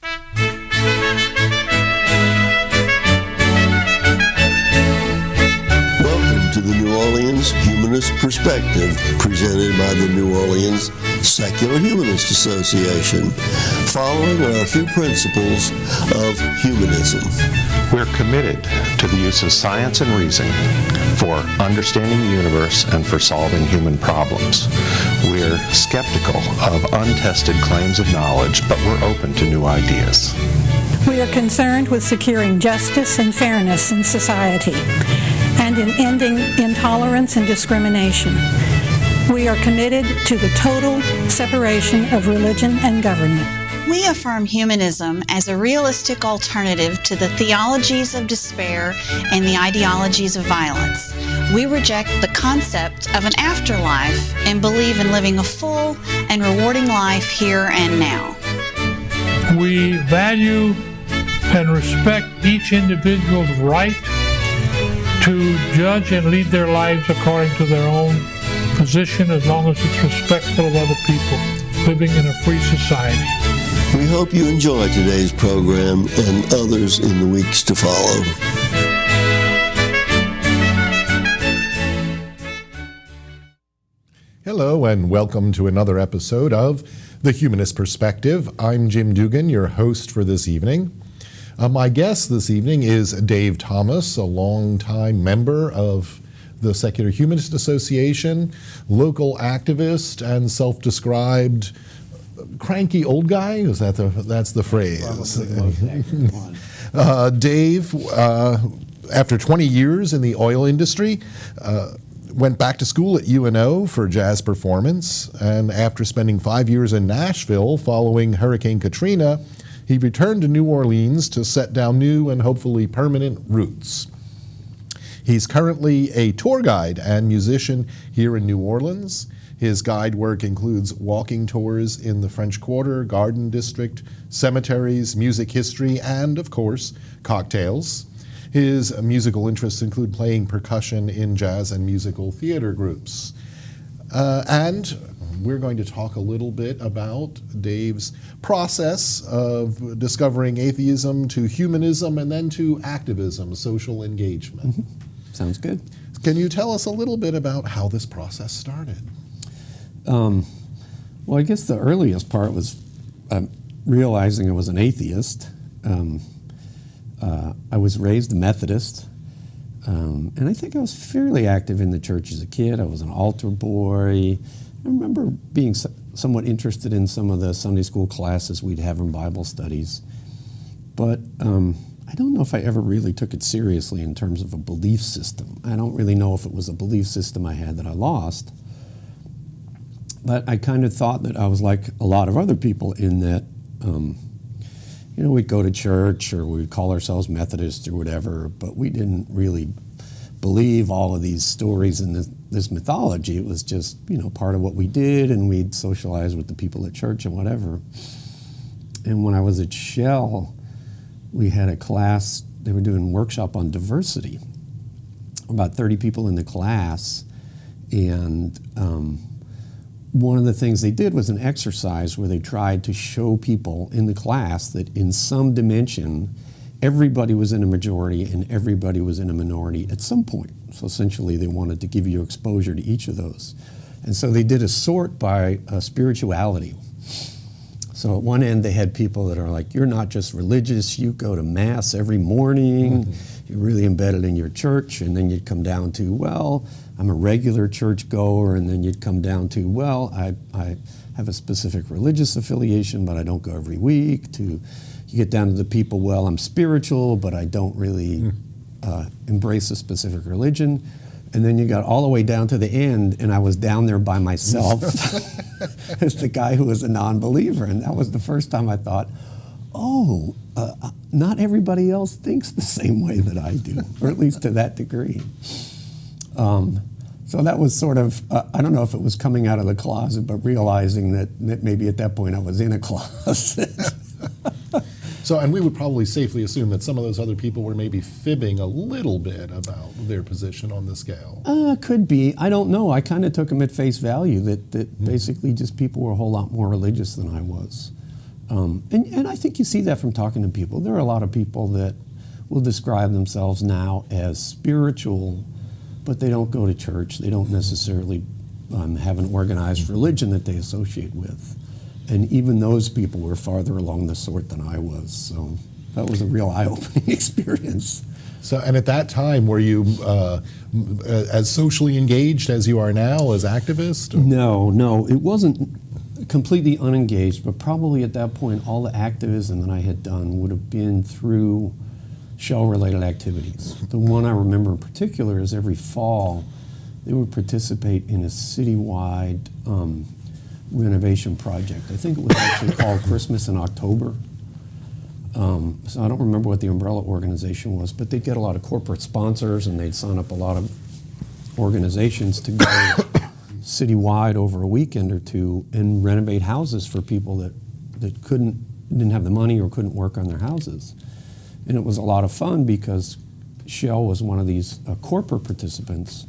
Welcome to the New Orleans Humanist Perspective, presented by the New Orleans Secular Humanist Association, following our few principles of humanism. We're committed to the use of science and reason for understanding the universe and for solving human problems. We're skeptical of untested claims of knowledge, but we're open to new ideas. We are concerned with securing justice and fairness in society and in ending intolerance and discrimination. We are committed to the total separation of religion and government. We affirm humanism as a realistic alternative to the theologies of despair and the ideologies of violence. We reject the concept of an afterlife and believe in living a full and rewarding life here and now. We value and respect each individual's right to judge and lead their lives according to their own position, as long as it's respectful of other people living in a free society. We hope you enjoy today's program and others in the weeks to follow. Hello and welcome to another episode of The Humanist Perspective. I'm Jim Dugan, your host for this evening. My guest this evening is Dave Thomas, a longtime member of the Secular Humanist Association, local activist, and self-described cranky old guy. That's the phrase? Dave, after 20 years in the oil industry, went back to school at UNO for jazz performance, and after spending 5 years in Nashville following Hurricane Katrina, he returned to New Orleans to set down new and hopefully permanent roots. He's currently a tour guide and musician here in New Orleans. His guide work includes walking tours in the French Quarter, Garden District, cemeteries, music history, and, of course, cocktails. His musical interests include playing percussion in jazz and musical theater groups. And we're going to talk a little bit about Dave's process of discovering atheism to humanism and then to activism, social engagement. Mm-hmm. Sounds good. Can you tell us a little bit about how this process started? Well, I guess the earliest part was realizing I was an atheist. I was raised a Methodist, and I think I was fairly active in the church as a kid. I was an altar boy. I remember being somewhat interested in some of the Sunday school classes we'd have in Bible studies, but I don't know if I ever really took it seriously in terms of a belief system. I don't really know if it was a belief system I had that I lost, but I kind of thought that I was like a lot of other people in that, we'd go to church or we'd call ourselves Methodists or whatever, but we didn't really believe all of these stories and this mythology. It was just, part of what we did, and we'd socialize with the people at church and whatever. And when I was at Shell, we had a class, they were doing a workshop on diversity. About 30 people in the class, and one of the things they did was an exercise where they tried to show people in the class that in some dimension, everybody was in a majority and everybody was in a minority at some point. So essentially they wanted to give you exposure to each of those. And so they did a sort by spirituality. So at one end they had people that are like, you're not just religious, you go to mass every morning, you're really embedded in your church, and then you'd come down to, well, I'm a regular church goer, and then you'd come down to, well, I have a specific religious affiliation, but I don't go every week, to you get down to the people, well, I'm spiritual, but I don't really embrace a specific religion. And then you got all the way down to the end, and I was down there by myself as the guy who was a non-believer. And that was the first time I thought, not everybody else thinks the same way that I do, or at least to that degree. So that was sort of, I don't know if it was coming out of the closet, but realizing that maybe at that point I was in a closet. So, and we would probably safely assume that some of those other people were maybe fibbing a little bit about their position on the scale. Could be. I don't know. I kind of took them at face value that basically just people were a whole lot more religious than I was. And I think you see that from talking to people. There are a lot of people that will describe themselves now as spiritual, but they don't go to church. They don't necessarily have an organized religion that they associate with. And even those people were farther along the sort than I was. So that was a real eye-opening experience. So, and at that time, were you as socially engaged as you are now as activist? Or? No, it wasn't completely unengaged, but probably at that point, all the activism that I had done would have been through Shell-related activities. The one I remember in particular is every fall, they would participate in a citywide renovation project. I think it was actually called Christmas in October. So I don't remember what the umbrella organization was, but they'd get a lot of corporate sponsors and they'd sign up a lot of organizations to go citywide over a weekend or two and renovate houses for people that didn't have the money or couldn't work on their houses. And it was a lot of fun because Shell was one of these corporate participants.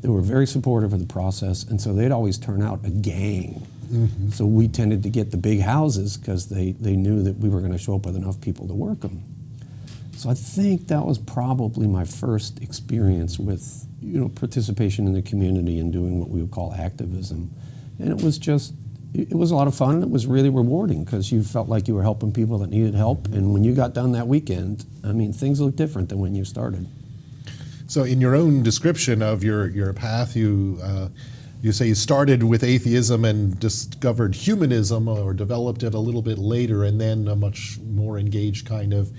They were very supportive of the process, and so they'd always turn out a gang. Mm-hmm. So we tended to get the big houses because they knew that we were going to show up with enough people to work them. So I think that was probably my first experience with participation in the community and doing what we would call activism. And it was a lot of fun, and it was really rewarding because you felt like you were helping people that needed help. And when you got done that weekend, I mean, things looked different than when you started. So in your own description of your path, you say you started with atheism and discovered humanism or developed it a little bit later, and then a much more engaged kind of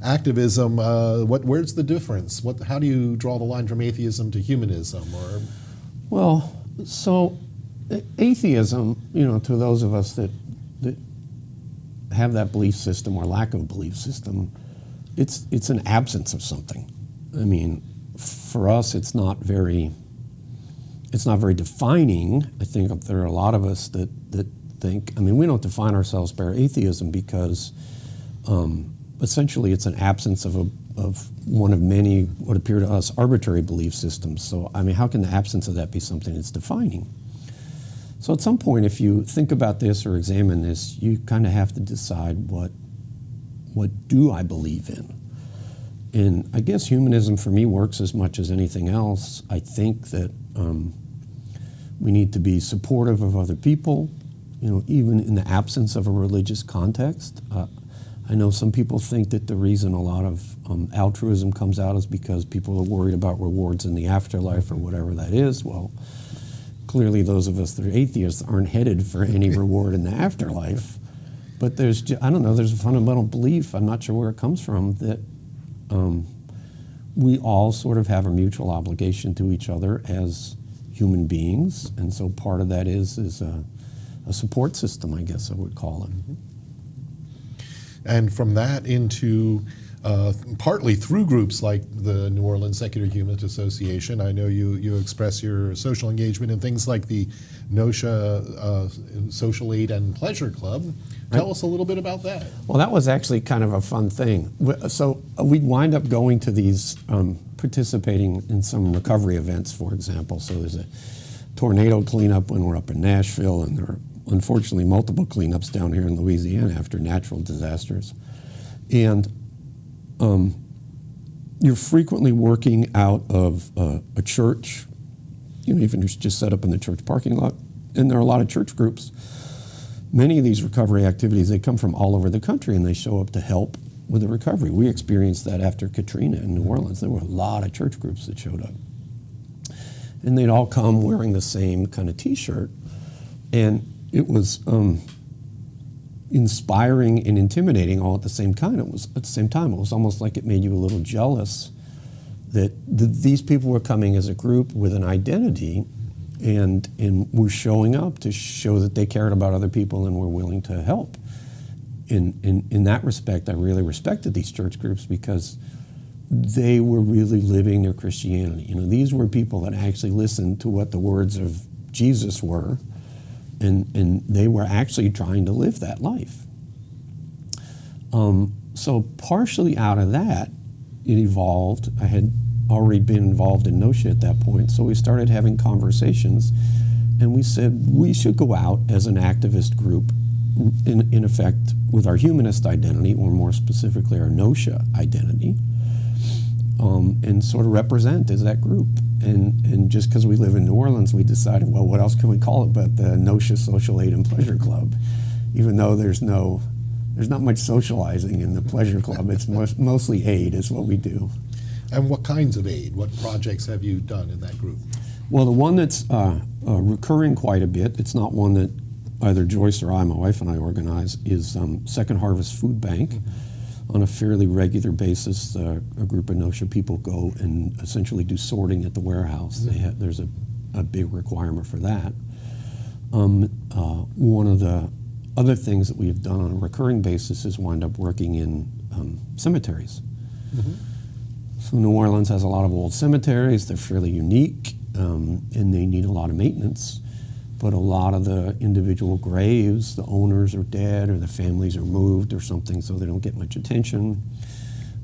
activism. Where's the difference? How do you draw the line from atheism to humanism? Well, so atheism, to those of us that have that belief system or lack of belief system, it's an absence of something. I mean, for us, it's not very defining. I think there are a lot of us that think, we don't define ourselves by our atheism because essentially it's an absence of one of many, what appear to us, arbitrary belief systems. So, how can the absence of that be something that's defining? So at some point, if you think about this or examine this, you kind of have to decide what do I believe in? And I guess humanism for me works as much as anything else. I think that we need to be supportive of other people, even in the absence of a religious context. I know some people think that the reason a lot of altruism comes out is because people are worried about rewards in the afterlife or whatever that is. Well, clearly those of us that are atheists aren't headed for any reward in the afterlife. But there's a fundamental belief, I'm not sure where it comes from, that we all sort of have a mutual obligation to each other as human beings, and so part of that is a support system, I guess I would call it. Mm-hmm. And from that into partly through groups like the New Orleans Secular Humanist Association, I know you express your social engagement in things like the NOSHA Social Aid and Pleasure Club. Tell us a little bit about that. Well, that was actually kind of a fun thing. So we'd wind up going to these, participating in some recovery events, for example. So there's a tornado cleanup when we're up in Nashville, and there are unfortunately multiple cleanups down here in Louisiana after natural disasters. And you're frequently working out of a church, even just set up in the church parking lot. And there are a lot of church groups. Many of these recovery activities, they come from all over the country and they show up to help with the recovery. We experienced that after Katrina in New Orleans. There were a lot of church groups that showed up. And they'd all come wearing the same kind of t-shirt. And it was inspiring and intimidating all at the same time. It was almost like it made you a little jealous that these people were coming as a group with an identity and were showing up to show that they cared about other people and were willing to help. In that respect, I really respected these church groups because they were really living their Christianity. These were people that actually listened to what the words of Jesus were, and they were actually trying to live that life. So partially out of that, it evolved. I had already been involved in NOSHA at that point, so we started having conversations, and we said we should go out as an activist group in effect, with our humanist identity, or more specifically our NOSHA identity, and sort of represent as that group. And just because we live in New Orleans, we decided, well, what else can we call it but the NOSHA Social Aid and Pleasure Club? Even though there's not much socializing in the Pleasure Club. It's mostly aid is what we do. And what kinds of aid? What projects have you done in that group? Well, the one that's recurring quite a bit, it's not one that either Joyce or I, my wife and I, organize, is Second Harvest Food Bank. On a fairly regular basis, a group of NOSHA people go and essentially do sorting at the warehouse. There's a big requirement for that. One of the other things that we have done on a recurring basis is wind up working in cemeteries. So New Orleans has a lot of old cemeteries. They're fairly unique, and they need a lot of maintenance. But a lot of the individual graves, the owners are dead or the families are moved or something, so they don't get much attention.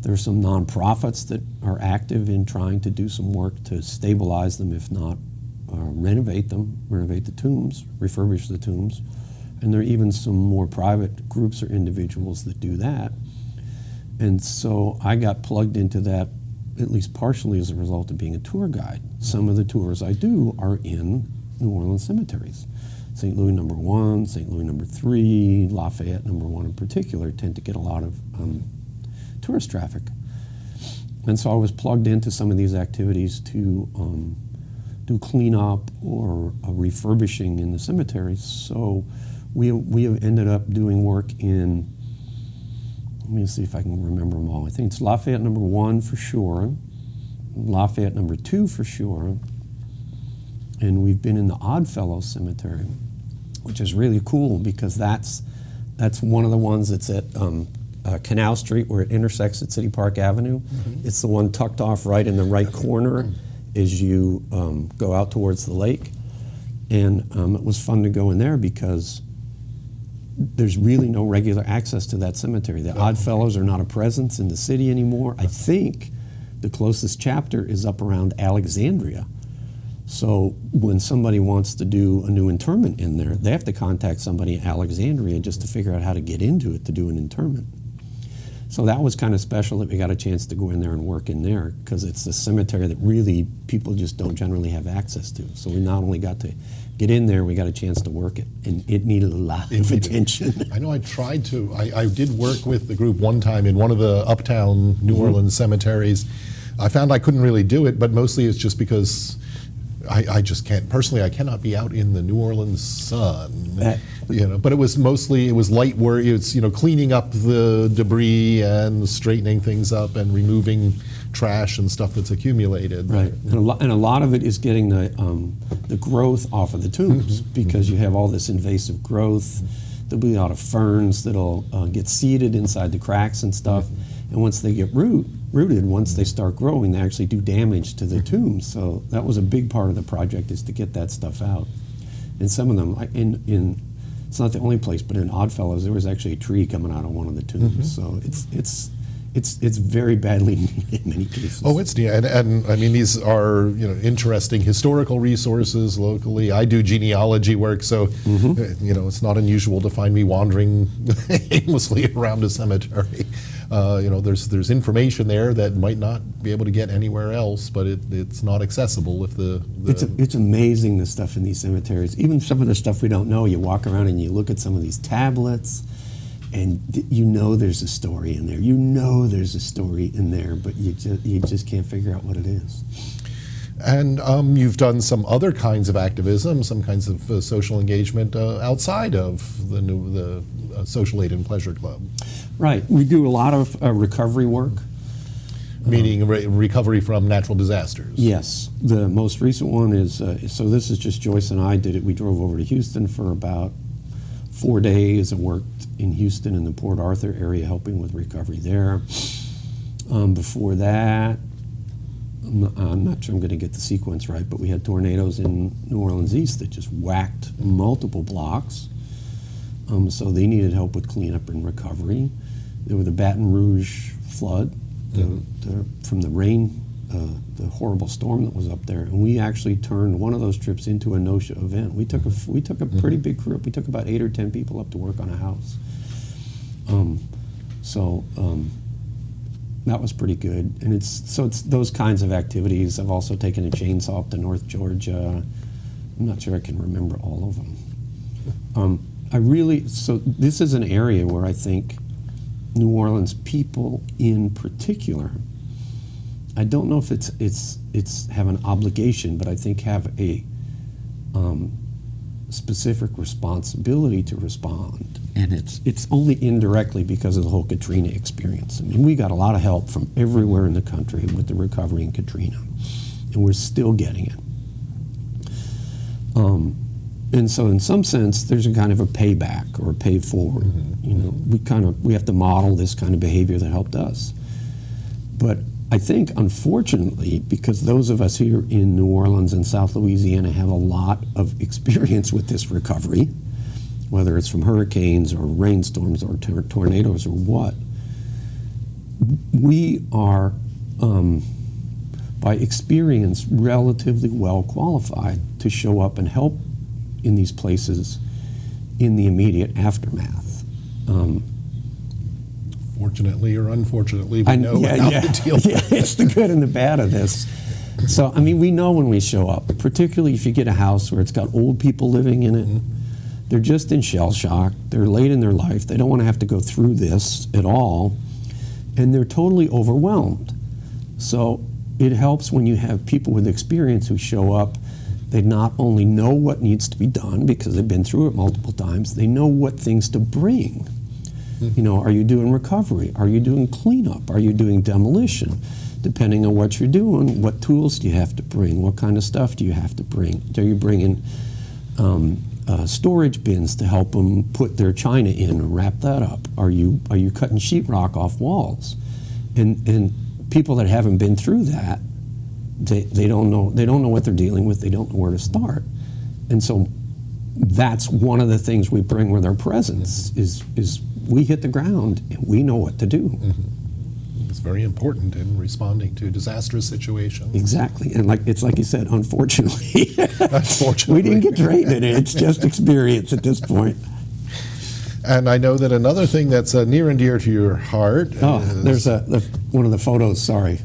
There's some nonprofits that are active in trying to do some work to stabilize them, if not renovate them, renovate the tombs, refurbish the tombs. And there are even some more private groups or individuals that do that. And so I got plugged into that, at least partially as a result of being a tour guide. Some of the tours I do are in New Orleans cemeteries. St. Louis number 1, St. Louis number 3, Lafayette number 1 in particular tend to get a lot of tourist traffic. And so I was plugged into some of these activities to do cleanup or refurbishing in the cemeteries. So we have ended up doing work in, let me see if I can remember them all. I think it's Lafayette number 1 for sure, Lafayette number 2 for sure, and we've been in the Oddfellows Cemetery, which is really cool because that's one of the ones that's at Canal Street where it intersects at City Park Avenue. It's the one tucked off right in the right corner as you go out towards the lake. And it was fun to go in there because there's really no regular access to that cemetery. The Oddfellows are not a presence in the city anymore. I think the closest chapter is up around Alexandria. So when somebody wants to do a new interment in there, they have to contact somebody in Alexandria just to figure out how to get into it to do an interment. So that was kind of special that we got a chance to go in there and work in there because it's a cemetery that really people just don't generally have access to. So we not only got to get in there, we got a chance to work it, and it needed a lot of attention. I know I tried to. I did work with the group one time in one of the uptown New Orleans cemeteries. I found I couldn't really do it, but mostly it's just because I just can't. Personally, I cannot be out in the New Orleans sun. But it was mostly light work. It's cleaning up the debris and straightening things up and removing trash and stuff that's accumulated. Right, and a lot of it is getting the growth off of the tombs because you have all this invasive growth. There'll be a lot of ferns that'll get seeded inside the cracks and stuff, and once they get rooted, once they start growing, they actually do damage to the tombs. So that was a big part of the project, is to get that stuff out. And some of them, it's not the only place, but in Oddfellows, there was actually a tree coming out of one of the tombs. So it's very badly needed in many cases. Oh, it's neat, and I mean these are interesting historical resources locally. I do genealogy work, so it's not unusual to find me wandering aimlessly around a cemetery. There's information there that might not be able to get anywhere else, but it's not accessible if the It's amazing the stuff in these cemeteries. Even some of the stuff we don't know. You walk around and you look at some of these tablets, and there's a story in there. There's a story in there, but you just can't figure out what it is. And you've done some other kinds of activism, some kinds of social engagement outside of the Social Aid and Pleasure Club. Right. We do a lot of recovery work. Meaning recovery from natural disasters. Yes. The most recent one is, so this is just Joyce and I did it. We drove over to Houston for about 4 days and worked in Houston in the Port Arthur area helping with recovery there. Before that, I'm not sure I'm going to get the sequence right, but we had tornadoes in New Orleans East that just whacked multiple blocks. So they needed help with cleanup and recovery. There was the Baton Rouge flood from the rain the horrible storm that was up there, and we actually turned one of those trips into a NOSHA event. We took a pretty big group. We took about 8 or 10 people up to work on a house. That was pretty good, and it's those kinds of activities. I've also taken a chainsaw up to North Georgia. I'm not sure I can remember all of them. So this is an area where I think New Orleans people in particular, I don't know if it's have an obligation, but I think have a specific responsibility to respond, and it's only indirectly because of the whole Katrina experience. I mean, we got a lot of help from everywhere in the country with the recovery in Katrina, and we're still getting it. And so, in some sense, there's a kind of a payback or a pay forward. You know, we have to model this kind of behavior that helped us. But I think, unfortunately, because those of us here in New Orleans and South Louisiana have a lot of experience with this recovery, whether it's from hurricanes or rainstorms or tornadoes or what, we are, by experience, relatively well qualified to show up and help in these places in the immediate aftermath. Fortunately or unfortunately, we know how to deal with it. It's the good and the bad of this. So, I mean, we know when we show up, particularly if you get a house where it's got old people living in it, they're just in shell shock, they're late in their life, they don't want to have to go through this at all, and they're totally overwhelmed. So it helps when you have people with experience who show up. They not only know what needs to be done because they've been through it multiple times, they know what things to bring. You know, are you doing recovery? Are you doing cleanup? Are you doing demolition? Depending on what you're doing, what tools do you have to bring? What kind of stuff do you have to bring? Are you bringing storage bins to help them put their china in and wrap that up? Are you cutting sheetrock off walls? And people that haven't been through that, they don't know what they're dealing with. They don't know where to start. And so that's one of the things we bring with our presence is we hit the ground and we know what to do. It's very important in responding to disastrous situations. Exactly, and it's like you said, unfortunately, Unfortunately. we didn't get trained in it. It's just experience at this point. And I know that another thing that's near and dear to your heart. There's one of the photos. Sorry,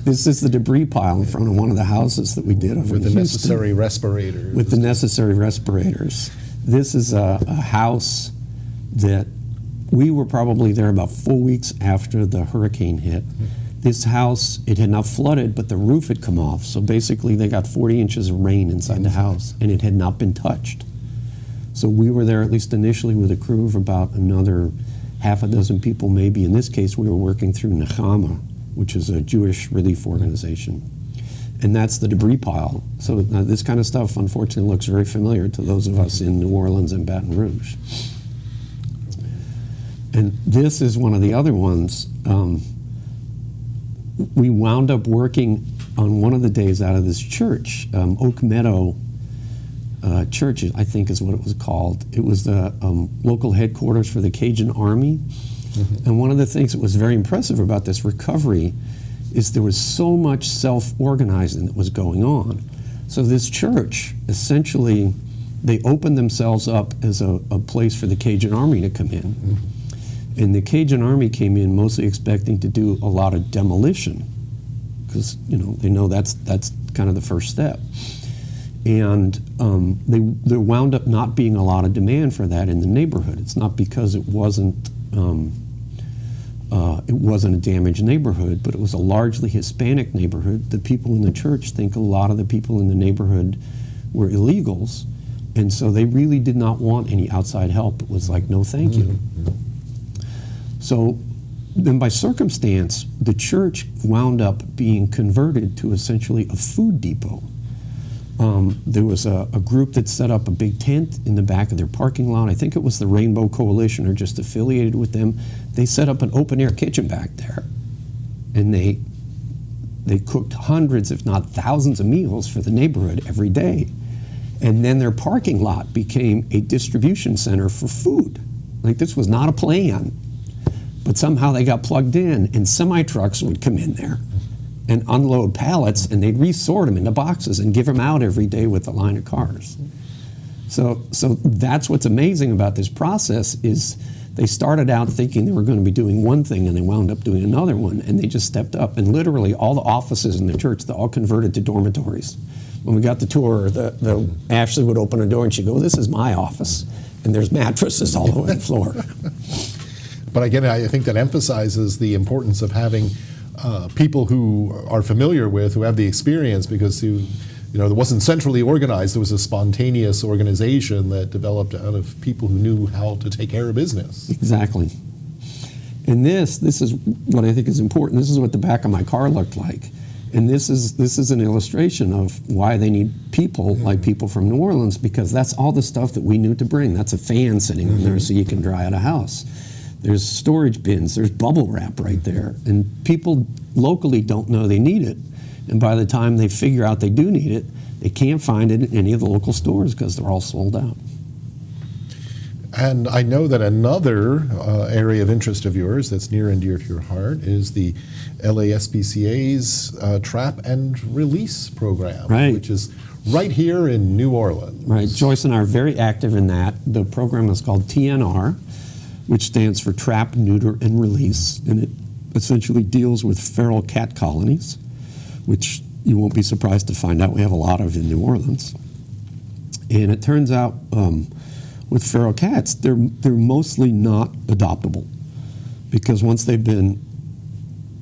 this is the debris pile in front of one of the houses that we did over with in the Houston. necessary respirators. With the necessary respirators. This is a house that we were probably there about 4 weeks after the hurricane hit. This house, it had not flooded, but the roof had come off. So basically they got 40 inches of rain inside the house, and it had not been touched. So we were there, at least initially, with a crew of about another half a dozen people, maybe. In this case, we were working through NOSHA, which is a Jewish relief organization. And that's the debris pile. So this kind of stuff, unfortunately, looks very familiar to those of us in New Orleans and Baton Rouge. And this is one of the other ones. We wound up working on one of the days out of this church, Oak Meadow Church, I think is what it was called. It was the local headquarters for the Cajun Army. And one of the things that was very impressive about this recovery is there was so much self-organizing that was going on. So this church, essentially, they opened themselves up as a place for the Cajun Army to come in. And the Cajun Army came in mostly expecting to do a lot of demolition because, you know, they know that's kind of the first step. And there wound up not being a lot of demand for that in the neighborhood. It's not because it wasn't a damaged neighborhood, but it was a largely Hispanic neighborhood. The people in the church think a lot of the people in the neighborhood were illegals, and so they really did not want any outside help. It was like, no thank you. So then by circumstance, the church wound up being converted to essentially a food depot. There was a group that set up a big tent in the back of their parking lot. I think it was the Rainbow Coalition or just affiliated with them. They set up an open-air kitchen back there, and they cooked hundreds, if not thousands, of meals for the neighborhood every day. And then their parking lot became a distribution center for food. Like, this was not a plan. But somehow they got plugged in, and semi-trucks would come in there and unload pallets, and they'd resort them into boxes and give them out every day with a line of cars. So that's what's amazing about this process is they started out thinking they were going to be doing one thing, and they wound up doing another one, and they just stepped up. And literally all the offices in the church, they all converted to dormitories. When we got the tour, the Ashley would open a door and she'd go, "This is my office," and there's mattresses all over the floor. But again, I think that emphasizes the importance of having people who are familiar with, who have the experience, because it wasn't centrally organized. It was a spontaneous organization that developed out of people who knew how to take care of business. Exactly. And this is what I think is important. This is what the back of my car looked like. And this is an illustration of why they need people like people from New Orleans, because that's all the stuff that we knew to bring. That's a fan sitting in there so you can dry out a house. There's storage bins, there's bubble wrap right there. And people locally don't know they need it. And by the time they figure out they do need it, they can't find it in any of the local stores because they're all sold out. And I know that another area of interest of yours that's near and dear to your heart is the LASPCA's Trap and Release program, right, which is right here in New Orleans. Right. Joyce and I are very active in that. The program is called TNR, which stands for Trap, Neuter, and Release, and it essentially deals with feral cat colonies, which you won't be surprised to find out we have a lot of in New Orleans. And it turns out with feral cats, they're mostly not adoptable, because once they've been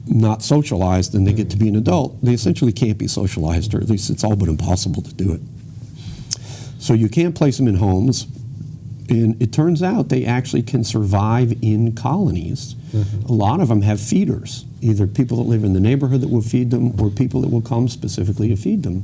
not socialized and they get to be an adult, they essentially can't be socialized, or at least it's all but impossible to do it. So you can't place them in homes, and it turns out they actually can survive in colonies. A lot of them have feeders, either people that live in the neighborhood that will feed them or people that will come specifically to feed them.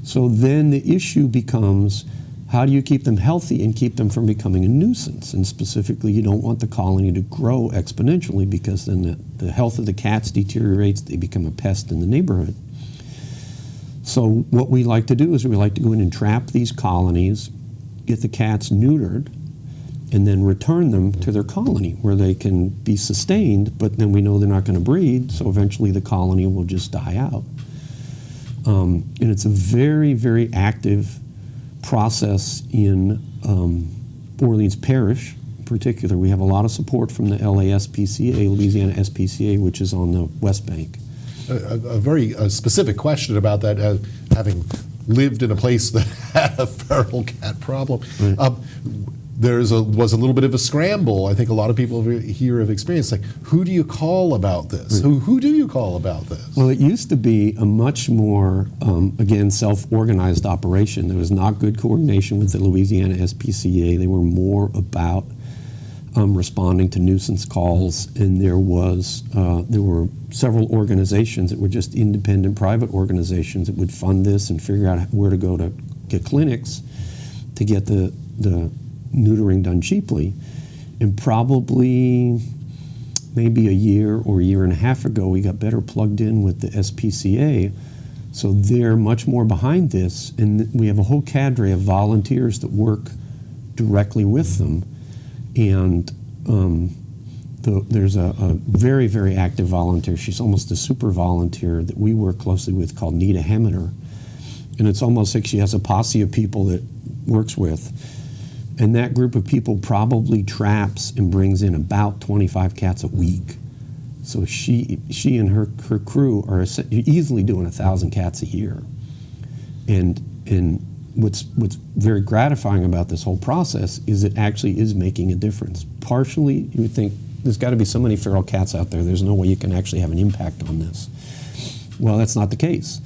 So then the issue becomes, how do you keep them healthy and keep them from becoming a nuisance? And specifically, you don't want the colony to grow exponentially, because then the health of the cats deteriorates, they become a pest in the neighborhood. So what we like to do is we like to go in and trap these colonies, get the cats neutered, and then return them to their colony where they can be sustained, but then we know they're not going to breed, so eventually the colony will just die out. And it's a very, very active process in Orleans Parish in particular. We have a lot of support from the LASPCA, Louisiana SPCA, which is on the West Bank. A very specific question about that, having lived in a place that had a feral cat problem. Right. There was a little bit of a scramble. I think a lot of people here have experienced, like, who do you call about this? Right. Who do you call about this? Well, it used to be a much more, again, self-organized operation. There was not good coordination with the Louisiana SPCA. They were more about responding to nuisance calls, and there were several organizations that were just independent private organizations that would fund this and figure out where to go to get clinics to get the neutering done cheaply. And probably maybe a year or a year and a half ago, we got better plugged in with the SPCA. So they're much more behind this, and we have a whole cadre of volunteers that work directly with them. And there's a very, very active volunteer. She's almost a super volunteer that we work closely with, called Nita Hemmeter. And it's almost like she has a posse of people that works with. And that group of people probably traps and brings in about 25 cats a week. So she and her crew are easily doing 1,000 cats a year. And what's very gratifying about this whole process is it actually is making a difference. Partially, you would think there's got to be so many feral cats out there, there's no way you can actually have an impact on this. Well, that's not the case.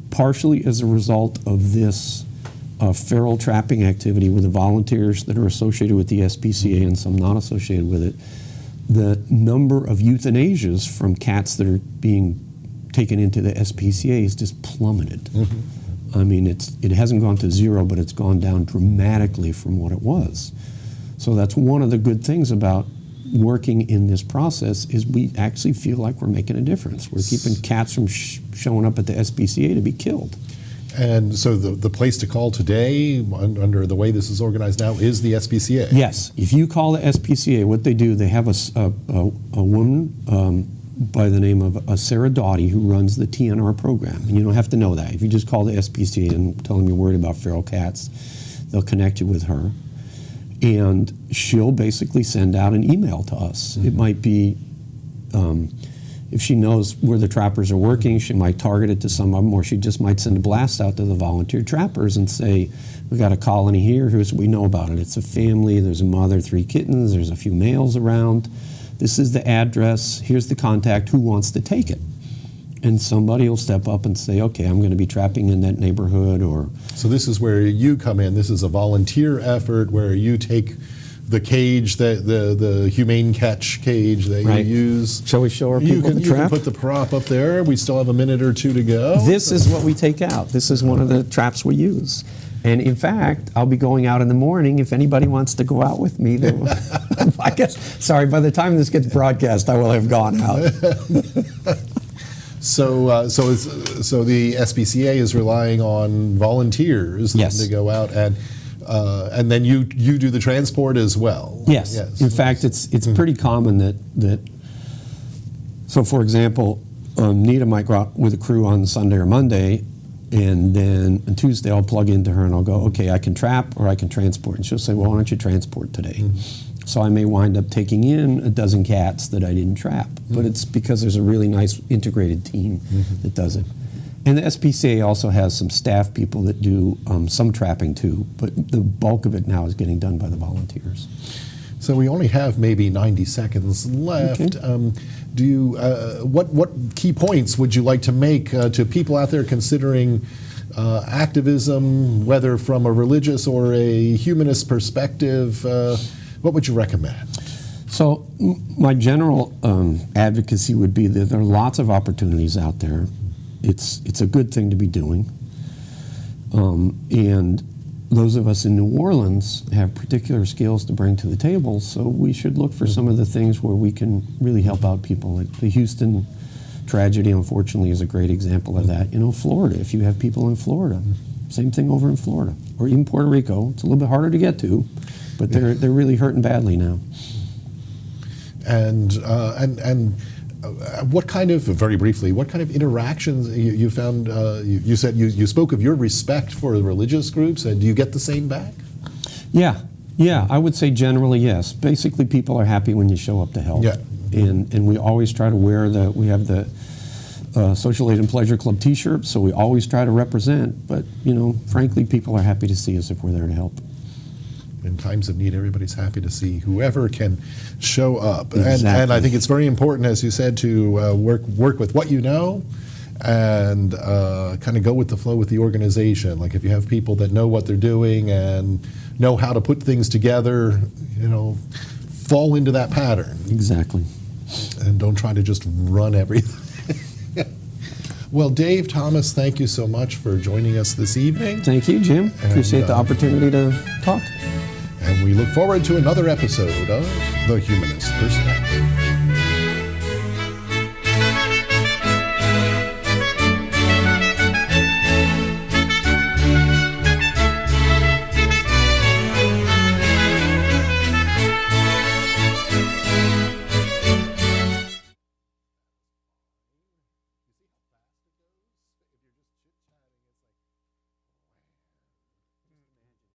Partially as a result of this feral trapping activity with the volunteers that are associated with the SPCA and some not associated with it, the number of euthanasias from cats that are being taken into the SPCA is just plummeted. I mean, it hasn't gone to zero, but it's gone down dramatically from what it was. So that's one of the good things about working in this process, is we actually feel like we're making a difference. We're keeping cats from showing up at the SPCA to be killed. And so the place to call today, under the way this is organized now, is the SPCA? Yes. If you call the SPCA, what they do, they have a woman by the name of Sarah Doughty, who runs the TNR program. And you don't have to know that. If you just call the SPCA and tell them you're worried about feral cats, they'll connect you with her. And she'll basically send out an email to us. It might be, if she knows where the trappers are working, she might target it to some of them, or she just might send a blast out to the volunteer trappers and say, we got a colony here, here's what we know about it. It's a family, there's a mother, 3 kittens, there's a few males around. This is the address, here's the contact, who wants to take it? And somebody will step up and say, okay, I'm going to be trapping in that neighborhood, or... So this is where you come in. This is a volunteer effort where you take the cage, the humane catch cage that Right. you use. Shall we show our people the You can trap? put the prop up there. We still have a minute or two to go. This is what we take out. This is one of the traps we use. And in fact, I'll be going out in the morning. If anybody wants to go out with me, I guess, sorry, by the time this gets broadcast, I will have gone out. So the SPCA is relying on volunteers Yes. to go out and then you do the transport as well. Yes. In fact, it's pretty common that so for example, Nita might go out with a crew on Sunday or Monday, and then on Tuesday I'll plug into her and I'll go, okay, I can trap or I can transport. And she'll say, well, why don't you transport today? So I may wind up taking in a dozen cats that I didn't trap, but it's because there's a really nice integrated team that does it. And the SPCA also has some staff people that do some trapping too, but the bulk of it now is getting done by the volunteers. So we only have maybe 90 seconds left. Okay. Do you what key points would you like to make to people out there considering activism, whether from a religious or a humanist perspective? What would you recommend? So my general advocacy would be that there are lots of opportunities out there. It's a good thing to be doing. And those of us in New Orleans have particular skills to bring to the table, so we should look for some of the things where we can really help out people. Like the Houston tragedy, unfortunately, is a great example of that. You know, Florida, if you have people in Florida, same thing over in Florida. Or even Puerto Rico, it's a little bit harder to get to, but they're really hurting badly now. And what kind of, very briefly, what kind of interactions you found, you said you spoke of your respect for the religious groups, and do you get the same back? Yeah, I would say generally yes. Basically, people are happy when you show up to help. Yeah. And we always try to wear we have the Social Aid and Pleasure Club t-shirts, so we always try to represent, but, you know, frankly, people are happy to see us if we're there to help. In times of need, everybody's happy to see whoever can show up. Exactly. And I think it's very important, as you said, to work with what you know and kind of go with the flow with the organization. Like if you have people that know what they're doing and know how to put things together, you know, fall into that pattern. Exactly. And don't try to just run everything. Well, Dave, Thomas, thank you so much for joining us this evening. Thank you, Jim. Appreciate the opportunity to talk. And we look forward to another episode of The Humanist Perspective.